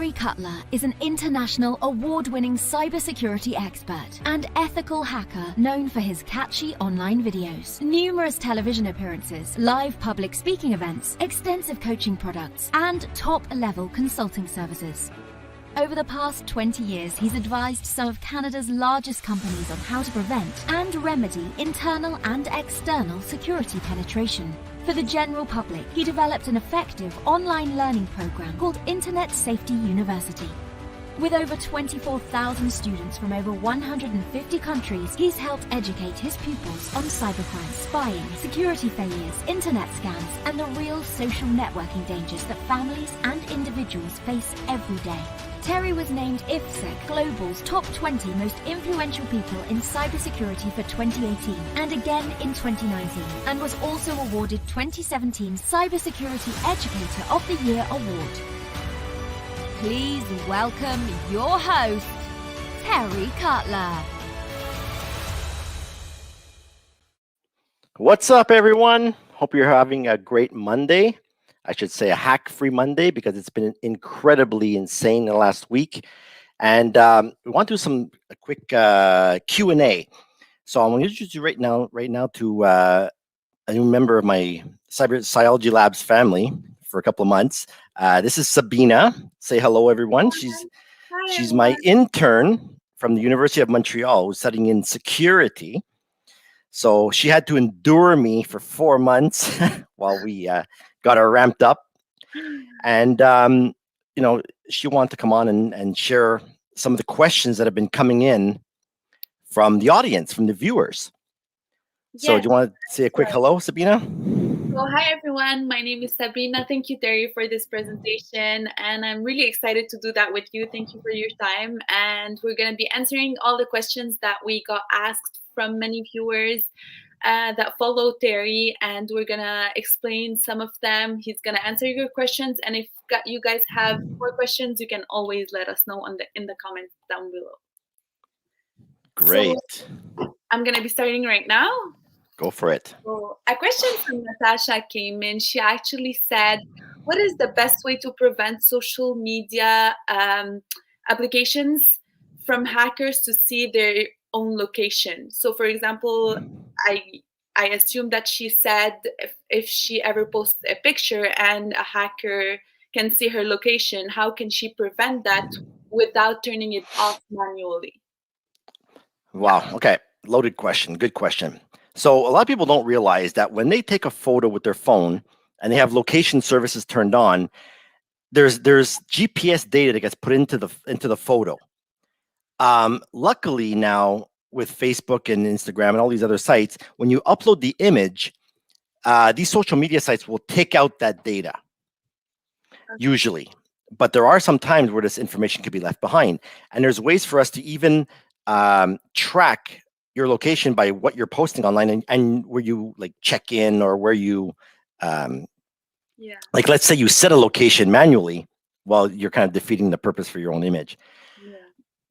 Terry Cutler is an international award-winning cybersecurity expert and ethical hacker known for his catchy online videos, numerous television appearances, live public speaking events, extensive coaching products, and top-level consulting services. Over the past 20 years, he's advised some of Canada's largest companies on how to prevent and remedy internal and external security penetration. For the general public, he developed an effective online learning program called Internet Safety University. With over 24,000 students from over 150 countries, he's helped educate his pupils on cybercrime, spying, security failures, internet scams, and the real social networking dangers that families and individuals face every day. Terry was named Infosec Global's top 20 most influential people in cybersecurity for 2018 and again in 2019, and was also awarded 2017 Cybersecurity Educator of the Year award. Please welcome your host, Terry Cutler. What's up, everyone? Hope you're having a great Monday. I should say a hack-free Monday because it's been incredibly insane in the last week. And we want to do a quick Q&A. So I'm going to introduce you right now to a new member of my Cyberology Labs family for a couple of months. This is Sabina. Say hello, everyone. She's my intern from the University of Montreal who's studying in security. So she had to endure me for 4 months while we got her ramped up. And, she wanted to come on and share some of the questions that have been coming in from the audience, from the viewers. Yes. So do you want to say a quick hello, Sabina? Well, hi, everyone. My name is Sabina. Thank you, Terry, for this presentation. And I'm really excited to do that with you. Thank you for your time. And we're going to be answering all the questions that we got asked from many viewers that follow Terry. And we're going to explain some of them. He's going to answer your questions. And if you guys have more questions, you can always let us know in the comments down below. Great. So I'm going to be starting right now. Go for it. So a question from Natasha came in. She actually said, what is the best way to prevent social media applications from hackers to see their own location? So, for example, I assume that she said if she ever posts a picture and a hacker can see her location, how can she prevent that without turning it off manually? Wow. Okay. Loaded question. Good question. So a lot of people don't realize that when they take a photo with their phone and they have location services turned on, there's GPS data that gets put into the photo. Luckily now with Facebook and Instagram and all these other sites, when you upload the image, these social media sites will take out that data usually. But there are some times where this information could be left behind, and there's ways for us to even track your location by what you're posting online and where you like check in or where you like, let's say you set a location manually while you're kind of defeating the purpose for your own image.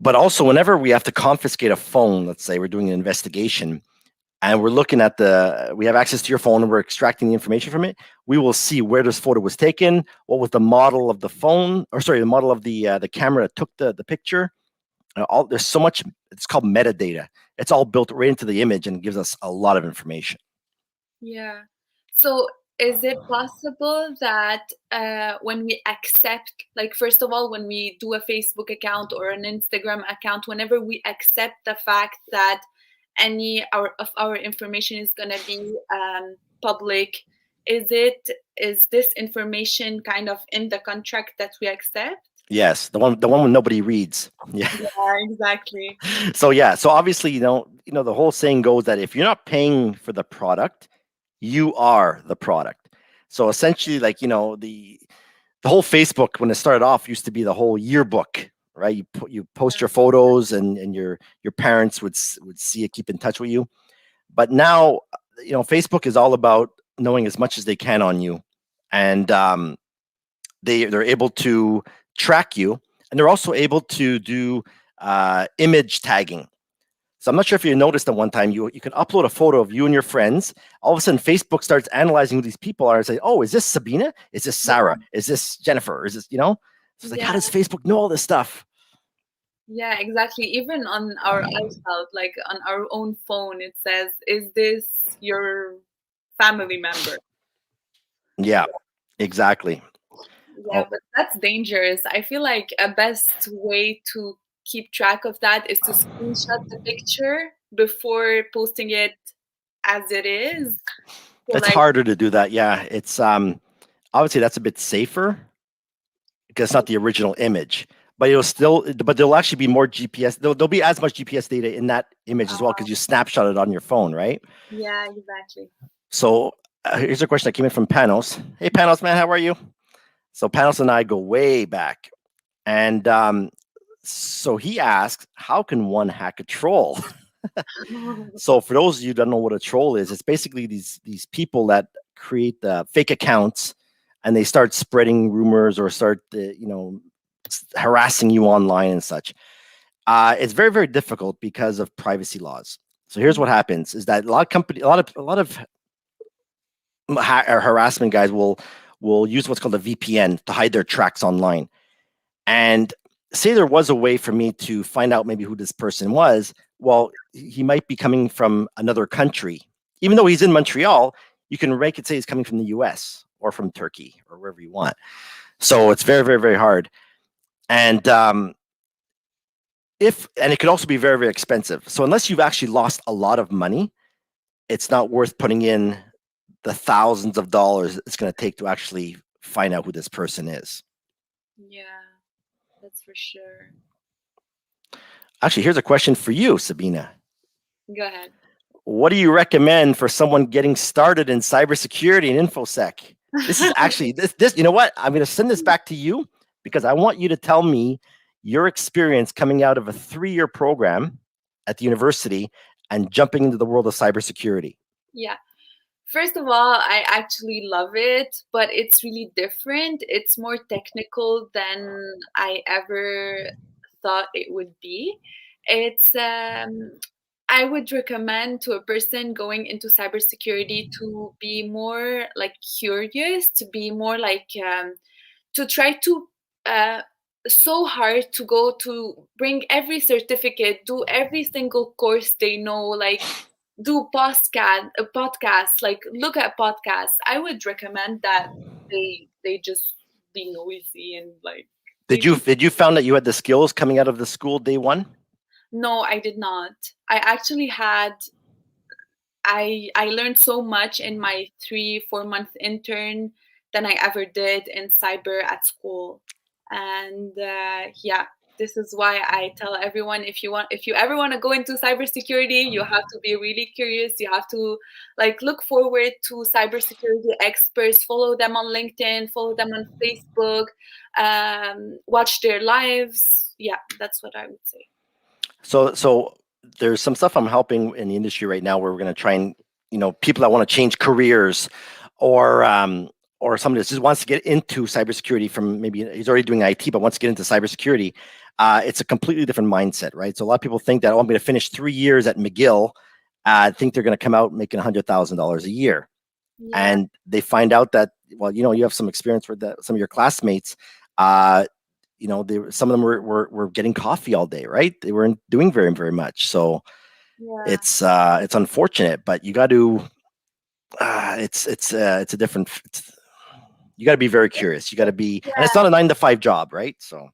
But also whenever we have to confiscate a phone, let's say we're doing an investigation and we're looking at we have access to your phone and we're extracting the information from it, we will see where this photo was taken, what was the model of the phone, or sorry, the model of the camera that took the picture. There's so much, it's called metadata. It's all built right into the image and gives us a lot of information. Yeah. So is it possible that when we accept, like, first of all, when we do a Facebook account or an Instagram account, whenever we accept the fact that any of our information is going to be public, is this information kind of in the contract that we accept? Yes, the one when nobody reads. Yeah, exactly. So obviously, the whole saying goes that if you're not paying for the product, you are the product. So essentially, like, the whole Facebook when it started off used to be the whole yearbook, right? You post your photos and your parents would see it, keep in touch with you. But now, Facebook is all about knowing as much as they can on you, and they're able to track you, and they're also able to do image tagging. So I'm not sure if you noticed that one time you can upload a photo of you and your friends. All of a sudden, Facebook starts analyzing who these people are and say, "Oh, is this Sabina? Is this Sarah? Is this Jennifer? Is this So it's like, how does Facebook know all this stuff? Yeah, exactly. Even on our iCloud, like on our own phone, it says, "Is this your family member?" Yeah, exactly. Yeah, but that's dangerous. I feel like a best way to keep track of that is to screenshot the picture before posting it as it is. So It's like, harder to do that. Yeah, it's obviously that's a bit safer because it's not the original image, but there'll actually be more GPS. There'll be as much GPS data in that image as well because you snapshot it on your phone, right? yeah, exactly. So here's a question that came in from Panos. Hey, Panos, man, how are you? So Panos and I go way back, and so he asks, how can one hack a troll? So for those of you who don't know what a troll is, it's basically these people that create the fake accounts and they start spreading rumors or start harassing you online and such. It's very, very difficult because of privacy laws. So here's what happens: is that a lot of harassment guys will use what's called a VPN to hide their tracks online. And say there was a way for me to find out maybe who this person was. Well, he might be coming from another country. Even though he's in Montreal, you can make it say he's coming from the US or from Turkey or wherever you want. So it's very, very, very hard. And it could also be very, very expensive. So unless you've actually lost a lot of money, it's not worth putting in the thousands of dollars it's going to take to actually find out who this person is. Yeah, that's for sure. Actually, here's a question for you, Sabina. Go ahead. What do you recommend for someone getting started in cybersecurity and infosec? This is actually this. You know what? I'm going to send this back to you because I want you to tell me your experience coming out of a 3-year program at the university and jumping into the world of cybersecurity. Yeah. First of all, I actually love it, but it's really different. It's more technical than I ever thought it would be. It's I would recommend to a person going into cybersecurity to be more like curious, to be more like to try to uh, so hard to go to bring every certificate, do every single course they know, like do podcasts, like look at podcasts. I would recommend that they just be noisy and like Did you found that you had the skills coming out of the school day one? no, I did not. I actually had I learned so much in my 3-4 month intern than I ever did in cyber at school. And yeah, this is why I tell everyone, if you ever want to go into cybersecurity, you have to be really curious. You have to like look forward to cybersecurity experts, follow them on LinkedIn, follow them on Facebook, watch their lives. Yeah, that's what I would say. So there's some stuff I'm helping in the industry right now where we're going to try and, people that want to change careers or somebody that just wants to get into cybersecurity from maybe he's already doing IT, but wants to get into cybersecurity. It's a completely different mindset, right? So a lot of people think that, I'm going to finish 3 years at McGill. Think they're going to come out making $100,000 a year. Yeah. And they find out that, well, you have some experience with that, some of your classmates, some of them were getting coffee all day, right? They weren't doing very, very much. So it's unfortunate, but you got to, it's a different, you got to be very curious. You got to be, and it's not a 9-to-5 job, right? So.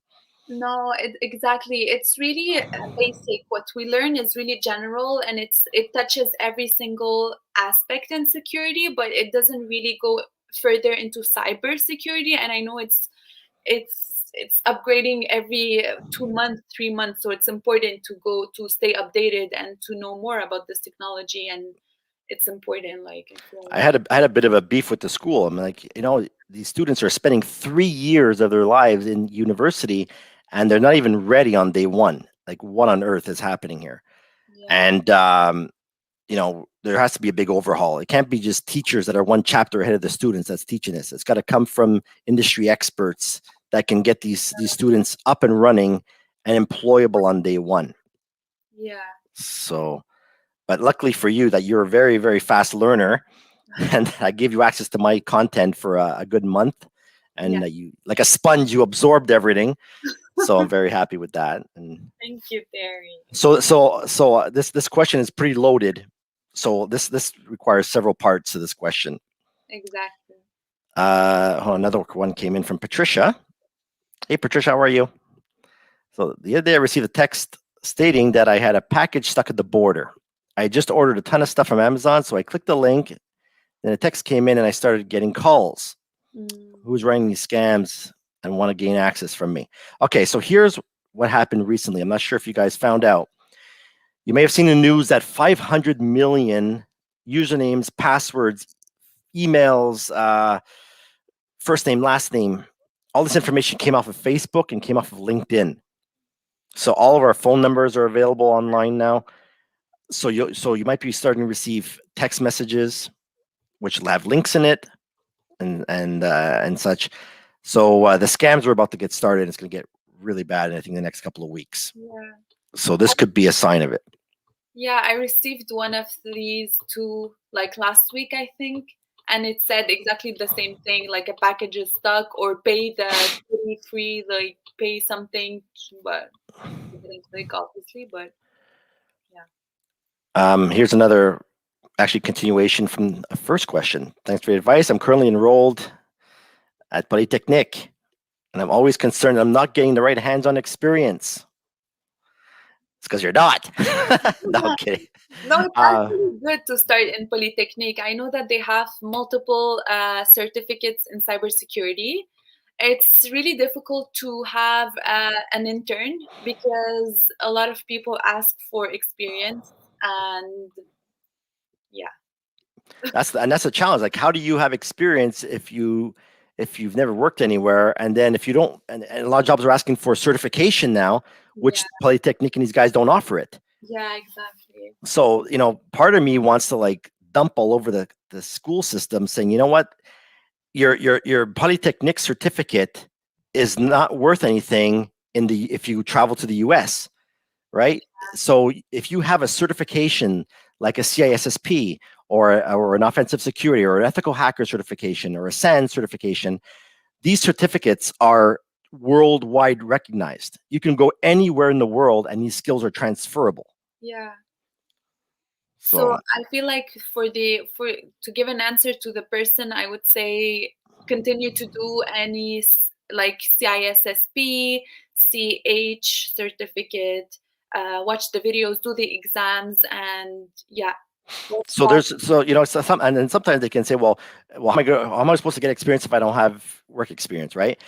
No, exactly. It's really basic. What we learn is really general, and it touches every single aspect in security, but it doesn't really go further into cyber security. And I know it's upgrading every 2 months, 3 months, so it's important to go to stay updated and to know more about this technology. And it's important. I had a bit of a beef with the school. I'm like, these students are spending 3 years of their lives in university, and they're not even ready on day one. Like, what on earth is happening here? And there has to be a big overhaul. It can't be just teachers that are one chapter ahead of the students that's teaching this. It's got to come from industry experts that can get these students up and running and employable on day one. Yeah. So, but luckily for you that you're a very, very fast learner, and I gave you access to my content for a good month, and you, like a sponge, you absorbed everything. So I'm very happy with that. And thank you, Terry. so this question is pretty loaded. So this requires several parts to this question. Exactly. Another one came in from Patricia. Hey, Patricia, how are you? So the other day I received a text stating that I had a package stuck at the border. I just ordered a ton of stuff from Amazon, so I clicked the link. Then a text came in, and I started getting calls. Who's running these scams and want to gain access from me? Okay, so here's what happened recently. I'm not sure if you guys found out. You may have seen the news that 500 million usernames, passwords, emails, first name, last name, all this information came off of Facebook and came off of LinkedIn. So all of our phone numbers are available online now. So you might be starting to receive text messages, which will have links in it, and such. So the scams are about to get started. It's going to get really bad, I think, the next couple of weeks. Yeah. So this could be a sign of it. Yeah, I received one of these two like last week, I think, and it said exactly the same thing, like a package is stuck, or pay the free, like pay something, but I didn't click obviously, but yeah. Here's another actually continuation from a first question. Thanks for your advice. I'm currently enrolled at Polytechnique, and I'm always concerned I'm not getting the right hands-on experience. It's because you're not. No, I'm kidding. No, it's actually good to start in Polytechnique. I know that they have multiple certificates in cybersecurity. It's really difficult to have an intern because a lot of people ask for experience, and yeah. That's a challenge. Like, how do you have experience if you've never worked anywhere, and then if you don't, and a lot of jobs are asking for certification now, which Polytechnique and these guys don't offer it. Yeah, exactly. So, part of me wants to like dump all over the school system, saying, you know what, your Polytechnique certificate is not worth anything if you travel to the US, right? So if you have a certification like a CISSP or an offensive security or an ethical hacker certification or a SAN certification, these certificates are worldwide recognized. You can go anywhere in the world and these skills are transferable. Yeah. So I feel like to give an answer to the person, I would say continue to do any like CISSP, CH certificate, watch the videos, do the exams, and yeah. So and then sometimes they can say, well, how am I supposed to get experience if I don't have work experience, right?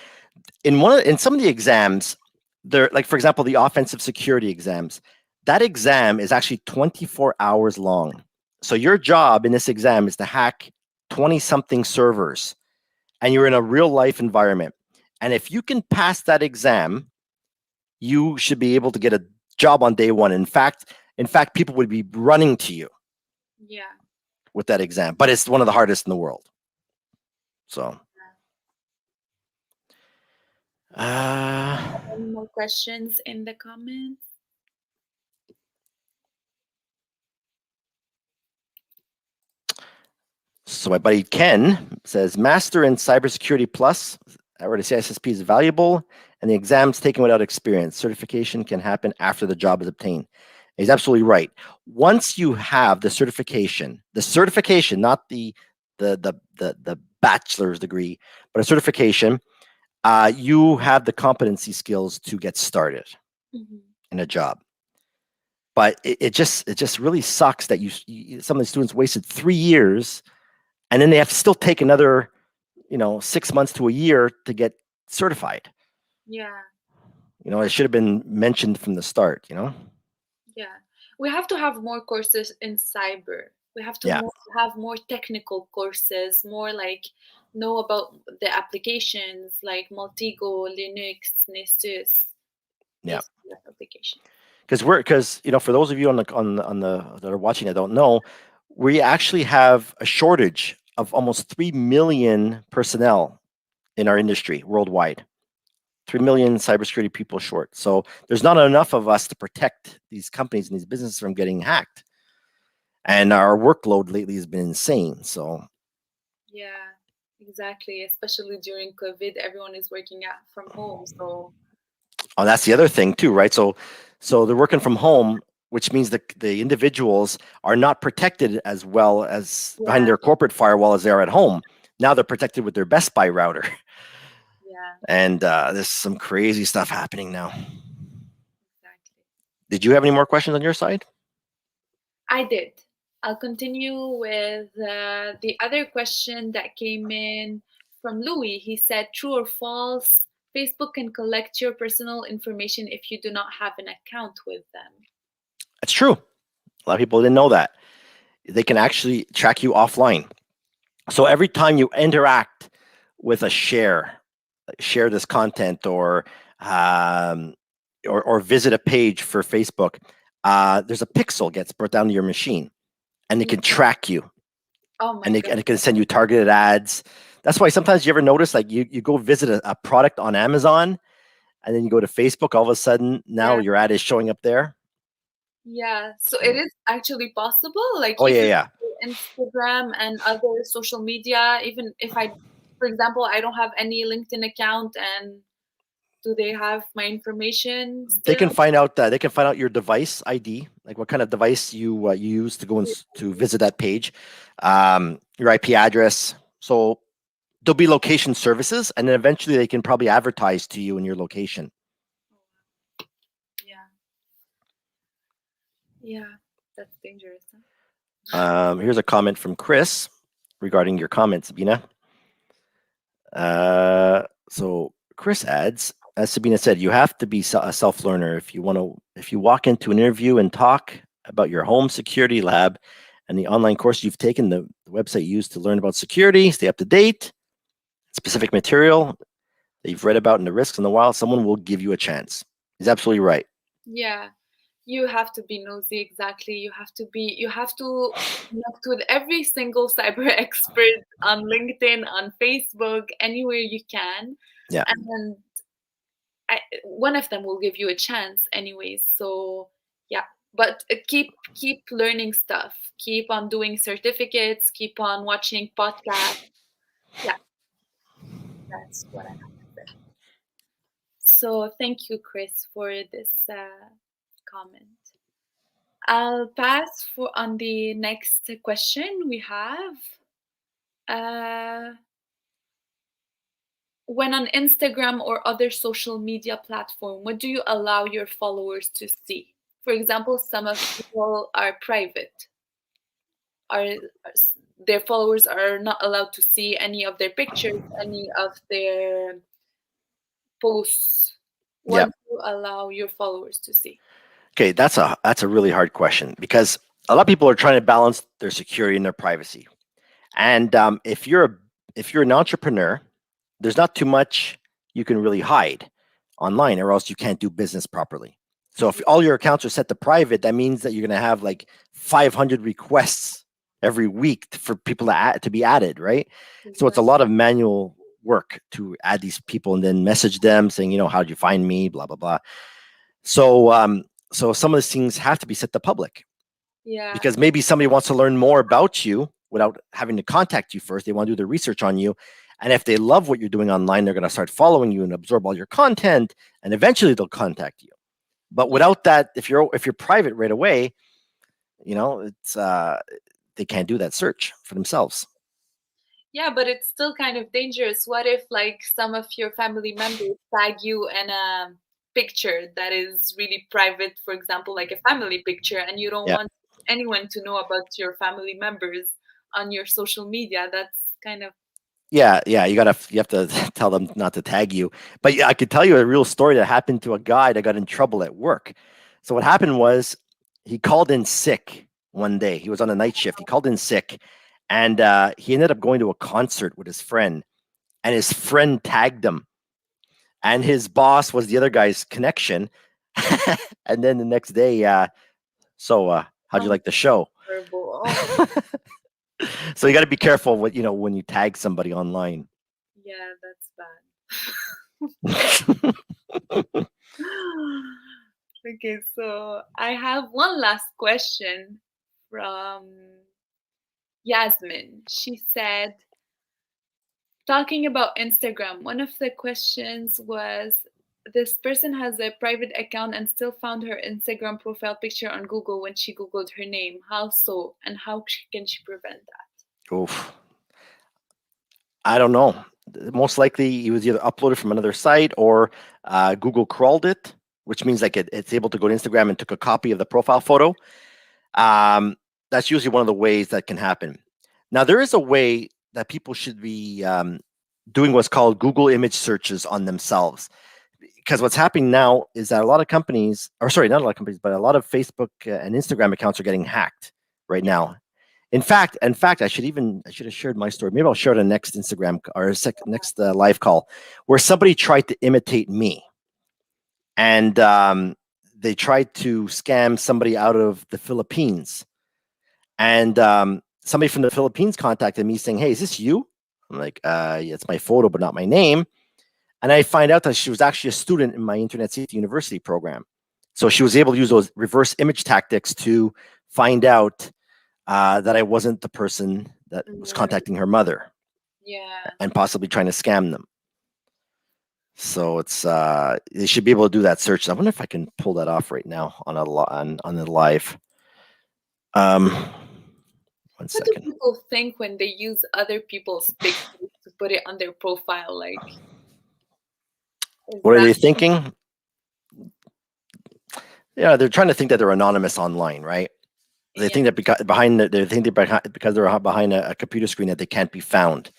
In some of the exams, they're like, for example, the offensive security exams. That exam is actually 24 hours long. So your job in this exam is to hack 20-something servers, and you're in a real life environment. And if you can pass that exam, you should be able to get a job on day one. In fact, people would be running to you. Yeah. With that exam, but it's one of the hardest in the world. So, any more questions in the comments? So my buddy Ken says, Master in Cybersecurity Plus, already CISSP is valuable, and the exam's taken without experience. Certification can happen after the job is obtained. He's absolutely right. Once you have the certification, not the bachelor's degree, but a certification, you have the competency skills to get started in a job. But it just really sucks that some of the students wasted 3 years, and then they have to still take another 6 months to a year to get certified. Yeah. It should have been mentioned from the start. Yeah, we have to have more courses in cyber. We have to have more technical courses, more like know about the applications like Multigo, Linux, Nestus. Yeah. Applications. Because for those of you on the that are watching that don't know, we actually have a shortage of almost 3 million personnel in our industry worldwide. 3 million cybersecurity people short. So there's not enough of us to protect these companies and these businesses from getting hacked. And our workload lately has been insane. So yeah, Exactly, especially during COVID, everyone is working from home. So Oh, that's the other thing too, right? So they're working from home, which means the individuals are not protected as well as behind yeah, their corporate firewall as they are at home. Now they're protected with their Best Buy router, yeah, and there's some crazy stuff happening now. exactly. Did you have any more questions on your side? I did. I'll continue with the other question that came in from Louis. He said, true or false, Facebook can collect your personal information if you do not have an account with them. It's true. A lot of people didn't know that. They can actually track you offline. So every time you interact with a share this content um, or visit a page for Facebook, there's a pixel gets brought down to your machine, and it can track you, Oh my and God. it can send you targeted ads. That's why sometimes you ever notice, like you go visit a product on Amazon, and then you go to Facebook, all of a sudden now Yeah. your ad is showing up there. Yeah. So it is actually possible. Like Oh even yeah. Instagram and other social media, even if for example, I don't have any LinkedIn account, and do they have my information They still? can find out your device ID, like what kind of device you use to go to visit that page, your IP address. So there'll be location services, and then eventually they can probably advertise to you in your location. Yeah. Yeah. That's dangerous. Huh? Here's a comment from Chris regarding your comment, Sabina. So Chris adds, as Sabina said, you have to be a self-learner if you walk into an interview and talk about your home security lab and the online course you've taken, the website used to learn about security, stay up to date, specific material that you've read about and the risks in the wild, someone will give you a chance. He's absolutely right. Yeah. You have to be nosy, exactly. You have to connect with every single cyber expert on LinkedIn, on Facebook, anywhere you can. Yeah. And one of them will give you a chance anyways. So yeah, but keep learning stuff. Keep on doing certificates. Keep on watching podcasts. Yeah, that's what I have to say. So thank you, Chris, for this comment. I'll pass on the next question we have. When on Instagram or other social media platform, what do you allow your followers to see? For example, some of people are private. Are their followers are not allowed to see any of their pictures, any of their posts. What Yeah. do you allow your followers to see? Okay, that's a really hard question because a lot of people are trying to balance their security and their privacy. And if you're an entrepreneur, there's not too much you can really hide online, or else you can't do business properly. So if all your accounts are set to private, that means that you're going to have like 500 requests every week for people to be added, right? So it's a lot of manual work to add these people and then message them saying, how'd you find me, blah blah blah. So some of these things have to be set to public. Yeah. Because maybe somebody wants to learn more about you without having to contact you first. They want to do their research on you. And if they love what you're doing online, they're going to start following you and absorb all your content, and eventually they'll contact you. But without that, if you're private right away, it's they can't do that search for themselves. Yeah, but it's still kind of dangerous. What if like some of your family members tag you in a picture that is really private, for example, like a family picture, and you don't want anyone to know about your family members on your social media? That's kind of Yeah, you have to tell them not to tag you. But yeah, I could tell you a real story that happened to a guy that got in trouble at work. So what happened was he called in sick one day. He was on a night shift. He called in sick, and he ended up going to a concert with his friend, and his friend tagged him, and his boss was the other guy's connection. And then the next day, how'd you like the show? horrible. So you got to be careful when you tag somebody online. Yeah, that's bad. Okay, so I have one last question from Yasmin. She said, talking about Instagram, one of the questions was, this person has a private account and still found her Instagram profile picture on Google when she Googled her name. How so? And how can she prevent that? Oof. I don't know. Most likely, it was either uploaded from another site or Google crawled it, which means like it's able to go to Instagram and took a copy of the profile photo. That's usually one of the ways that can happen. Now, there is a way that people should be doing what's called Google image searches on themselves. Because what's happening now is that a lot of companies, or sorry, not a lot of companies, but a lot of Facebook and Instagram accounts are getting hacked right now. In fact, I should have shared my story. Maybe I'll share it on next Instagram or next live call, where somebody tried to imitate me, and they tried to scam somebody out of the Philippines, and somebody from the Philippines contacted me saying, "Hey, is this you?" I'm like, "Yeah, it's my photo, but not my name." And I find out that she was actually a student in my Internet Safety University program. So she was able to use those reverse image tactics to find out that I wasn't the person that was contacting her mother. Yeah. And possibly trying to scam them. So it's they should be able to do that search. I wonder if I can pull that off right now on the live. One What second. do people think when they use other people's pictures to put it on their profile? Like, what are they thinking? Yeah, they're trying to think that they're anonymous online, right? They think that because they're behind a computer screen that they can't be found.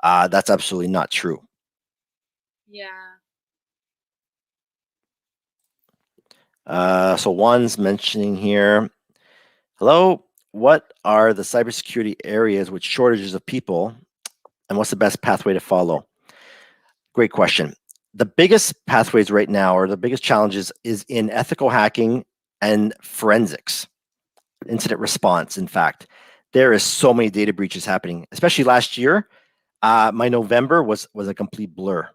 That's absolutely not true. Yeah. So Juan's mentioning here, hello, what are the cybersecurity areas with shortages of people, and what's the best pathway to follow? Great question. The biggest pathways right now, or the biggest challenges, is in ethical hacking and forensics, incident response. In fact, there is so many data breaches happening, especially last year. My November was a complete blur.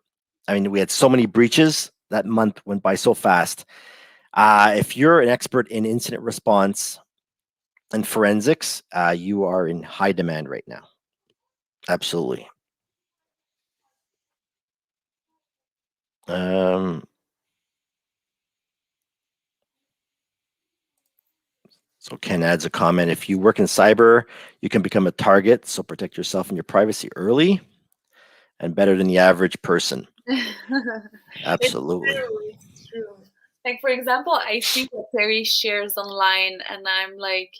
I mean, we had so many breaches. That month went by so fast. If you're an expert in incident response and forensics, you are in high demand right now. Absolutely. So Ken adds a comment. If you work in cyber, you can become a target. So protect yourself and your privacy early and better than the average person. Absolutely. It's true. Like, for example, I see what Terry shares online, and I'm like,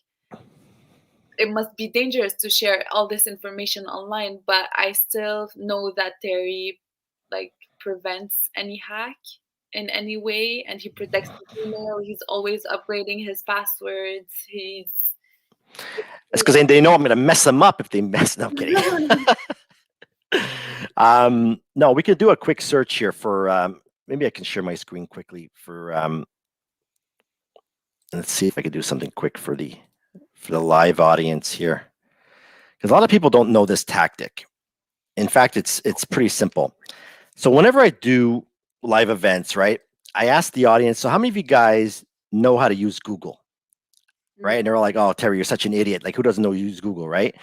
it must be dangerous to share all this information online, but I still know that Terry like prevents any hack in any way, and he protects his email. He's always upgrading his passwords. It's because they know I'm going to mess them up if they mess. No, I'm kidding. No, we could do a quick search here for. Maybe I can share my screen quickly for. Let's see if I could do something quick for the live audience here, because a lot of people don't know this tactic. In fact, it's pretty simple. So whenever I do live events, right, I ask the audience, so how many of you guys know how to use Google? Right? And they're all like, oh, Terry, you're such an idiot. Like, who doesn't know use Google, right?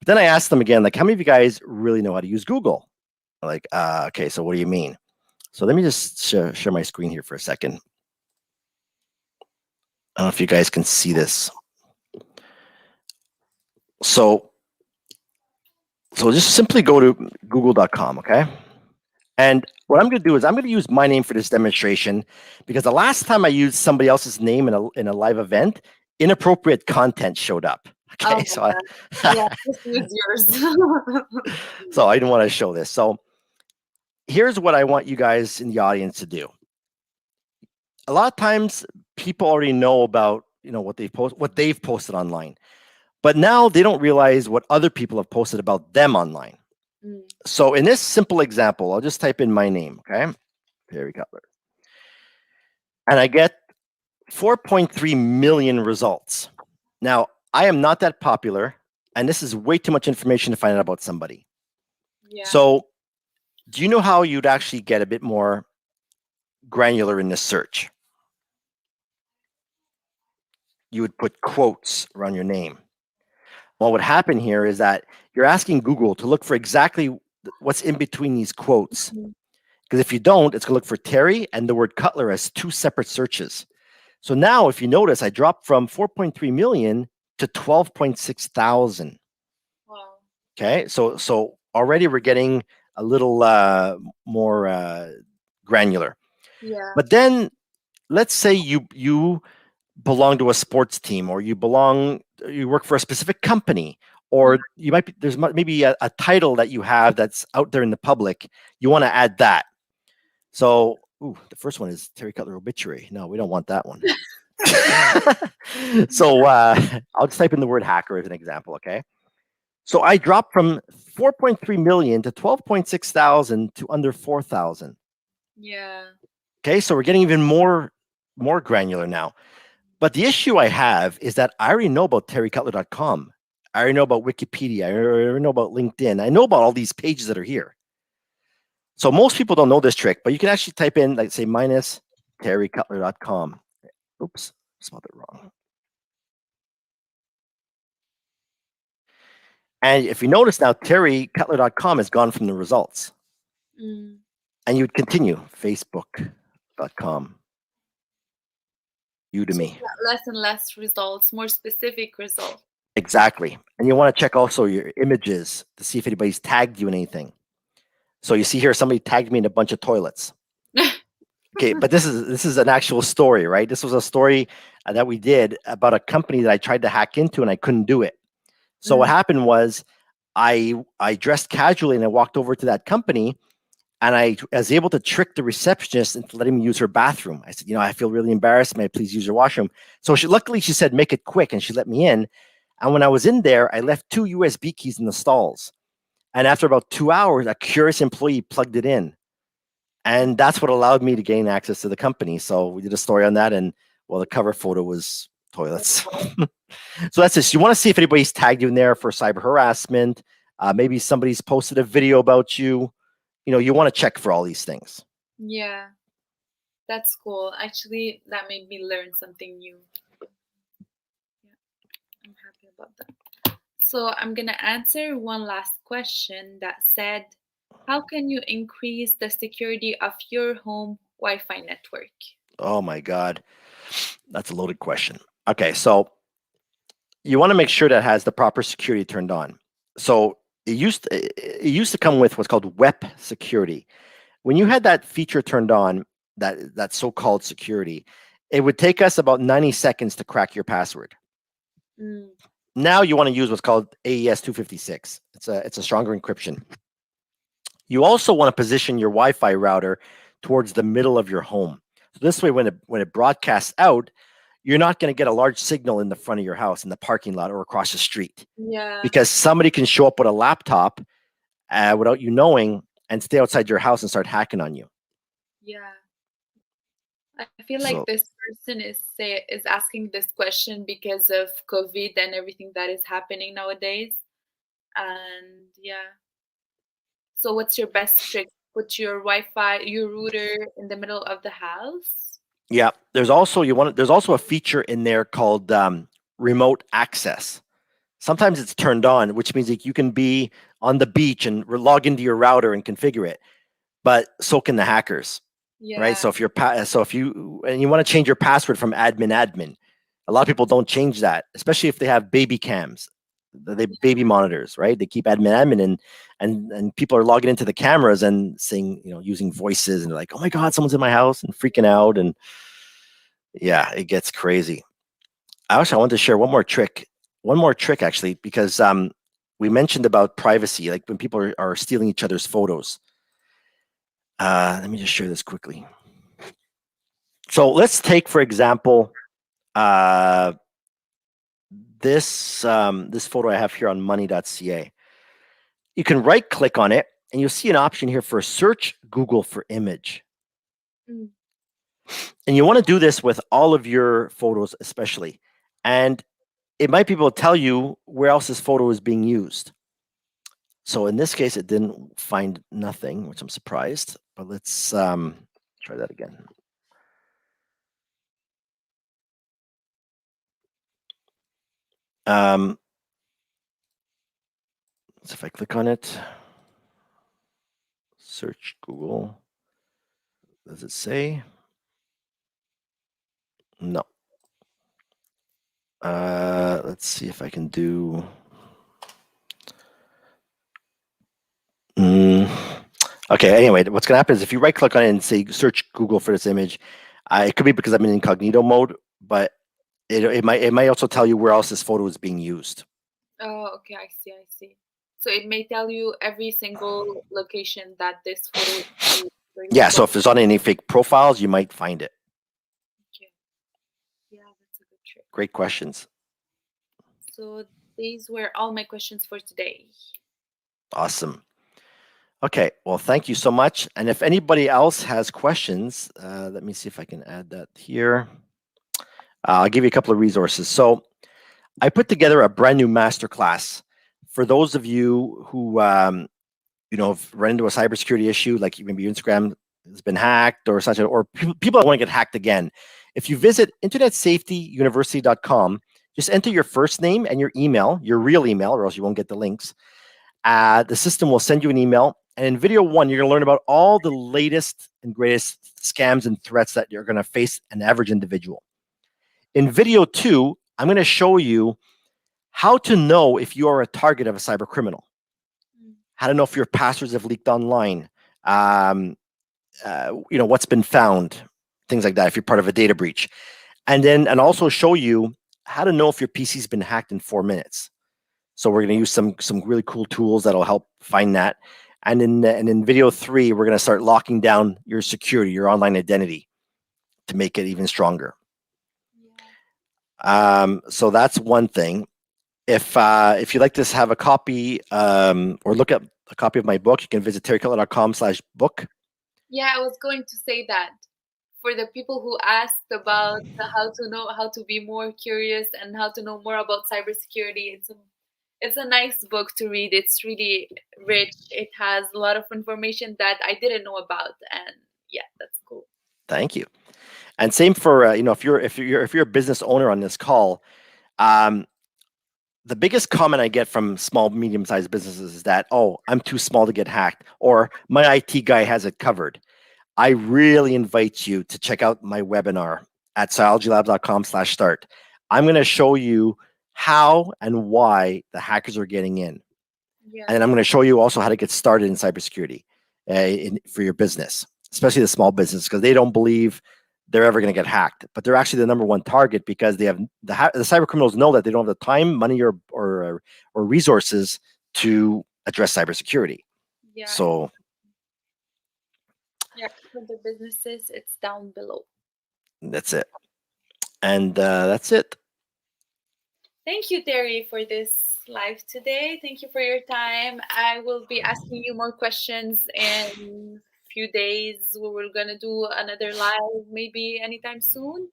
But then I ask them again, like, how many of you guys really know how to use Google? They're like, okay, so what do you mean? So let me just share my screen here for a second. I don't know if you guys can see this. So just simply go to google.com, okay? And what I'm going to do is I'm going to use my name for this demonstration, because the last time I used somebody else's name in a live event, inappropriate content showed up. Okay, so just use yours. So I didn't want to show this. So here's what I want you guys in the audience to do. A lot of times people already know about what they've posted online, but now they don't realize what other people have posted about them online. So in this simple example, I'll just type in my name, okay? Terry Cutler. And I get 4.3 million results. Now, I am not that popular, and this is way too much information to find out about somebody. Yeah. So do you know how you'd actually get a bit more granular in this search? You would put quotes around your name. What would happen here is that you're asking Google to look for exactly what's in between these quotes. Mhm. Because if you don't, it's going to look for Terry and the word Cutler as two separate searches. So now, if you notice, I dropped from 4.3 million to 12.6 thousand. Wow. Okay, so already we're getting a little more granular. Yeah. But then, let's say you belong to a sports team, or you work for a specific company, or you might be there's maybe a title that you have that's out there in the public. You want to add that. So, the first one is Terry Cutler obituary. No, we don't want that one. So I'll just type in the word hacker as an example. Okay. So I dropped from 4.3 million to 12.6 thousand to under 4,000. Yeah. Okay. So we're getting even more granular now. But the issue I have is that I already know about terrycutler.com. I already know about Wikipedia. I already know about LinkedIn. I know about all these pages that are here. So most people don't know this trick, but you can actually type in, like, say, minus terrycutler.com. Oops, spelled it wrong. And if you notice now, terrycutler.com has gone from the results. Mm. And you'd continue facebook.com, So Udemy. you get less and less results, more specific results. Exactly. And you want to check also your images to see if anybody's tagged you in anything. So you see here, somebody tagged me in a bunch of toilets. Okay, but this is an actual story, right? This was a story that we did about a company that I tried to hack into and I couldn't do it. So what happened was I dressed casually and I walked over to that company and I was able to trick the receptionist into letting me use her bathroom. I said, I feel really embarrassed. May I please use your washroom? So luckily she said, make it quick, and she let me in. And when I was in there, I left 2 USB keys in the stalls. And after about 2 hours, a curious employee plugged it in. And that's what allowed me to gain access to the company. So we did a story on that. And well, the cover photo was toilets. So that's this. You want to see if anybody's tagged you in there for cyber harassment. Maybe somebody's posted a video about you. You want to check for all these things. Yeah, that's cool. Actually, that made me learn something new. Yeah, I'm happy about that. So I'm going to answer one last question that said, how can you increase the security of your home Wi-Fi network? Oh my God. That's a loaded question. Okay, so you want to make sure that it has the proper security turned on. So it used to come with what's called WEP security. When you had that feature turned on, that so-called security, it would take us about 90 seconds to crack your password. Mm. Now you want to use what's called AES 256. It's a stronger encryption. You also want to position your Wi-Fi router towards the middle of your home. So this way, when it broadcasts out, you're not going to get a large signal in the front of your house, in the parking lot, or across the street, Yeah. because somebody can show up with a laptop without you knowing and stay outside your house and start hacking on you. Yeah. I feel like So this person is asking this question because of COVID and everything that is happening nowadays. And yeah. So what's your best trick? Put your Wi-Fi, your router in the middle of the house? yeah, there's also a feature in there called remote access. Sometimes it's turned on, which means that you can be on the beach and log into your router and configure it, but so can the hackers, right? Yeah. So if you want to change your password from admin, a lot of people don't change that, especially if they have baby cams, the baby monitors, right? They keep admin and people are logging into the cameras and saying, using voices, and they're like, oh my God, someone's in my house, and freaking out. And yeah, it gets crazy. I wanted to share one more trick actually, because we mentioned about privacy, like when people are stealing each other's photos. Let me just share this quickly. So let's take, for example, this photo I have here on money.ca. You can right click on it and you'll see an option here for search Google for image. Mm. And you want to do this with all of your photos, especially. And it might be able to tell you where else this photo is being used. So in this case, it didn't find nothing, which I'm surprised. But let's try that again. So if I click on it, search Google. Does it say? No. Let's see if I can do. Okay, anyway, what's going to happen is if you right click on it and say search Google for this image, it could be because I'm in incognito mode, but it might also tell you where else this photo is being used. Oh, okay, I see. So it may tell you every single location that this photo is used. Yeah, so if there's on any fake profiles, you might find it. Okay. Yeah, that's a good trick. Great questions. So these were all my questions for today. Awesome. Okay, well, thank you so much. And if anybody else has questions, let me see if I can add that here. I'll give you a couple of resources. So I put together a brand new masterclass for those of you who, have run into a cybersecurity issue, like maybe your Instagram has been hacked or such, or people that want to get hacked again. If you visit internetsafetyuniversity.com, just enter your first name and your email, your real email, or else you won't get the links. The system will send you an email. And in video 1, you're going to learn about all the latest and greatest scams and threats that you're going to face an average individual. In video 2, I'm going to show you how to know if you are a target of a cyber criminal, how to know if your passwords have leaked online, what's been found, things like that, if you're part of a data breach. And also show you how to know if your PC's been hacked in 4 minutes. So we're going to use some really cool tools that'll help find that. And in video 3, we're going to start locking down your security, your online identity, to make it even stronger. Yeah. So that's one thing. If you'd like to have a copy or look at a copy of my book, you can visit terrycutler.com/book. Yeah, I was going to say that for the people who asked about how to be more curious and how to know more about cybersecurity, it's a nice book to read. It's really rich. It has a lot of information that I didn't know about, and yeah, that's cool. Thank you. And same for if you're a business owner on this call, the biggest comment I get from small, medium-sized businesses is that, oh, I'm too small to get hacked, or my IT guy has it covered. I really invite you to check out my webinar at psyologylab.com/start. I'm going to show you how and why the hackers are getting in. Yeah. And I'm going to show you also how to get started in cybersecurity for your business, especially the small business, because they don't believe they're ever going to get hacked, but they're actually the #1 target because they have the cyber criminals know that they don't have the time, money, or resources to address cybersecurity. Yeah. So. Yeah, for the businesses, it's down below. That's it. And that's it. Thank you, Terry, for this live today. Thank you for your time. I will be asking you more questions in a few days. We're going to do another live maybe anytime soon.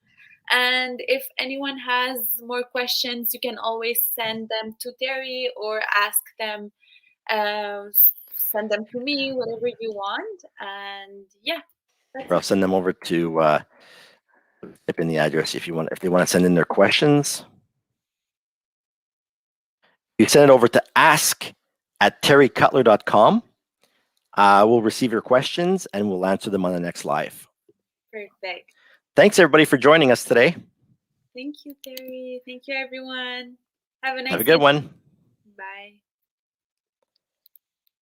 And if anyone has more questions, you can always send them to Terry or ask them, send them to me, whatever you want. And yeah. Or I'll send them over to type in the address if they want to send in their questions. You send it over to ask@terrycutler.com. We'll receive your questions and we'll answer them on the next live. Perfect. Thanks everybody for joining us today. Thank you, Terry. Thank you, everyone. Have a nice Have a good one. Bye.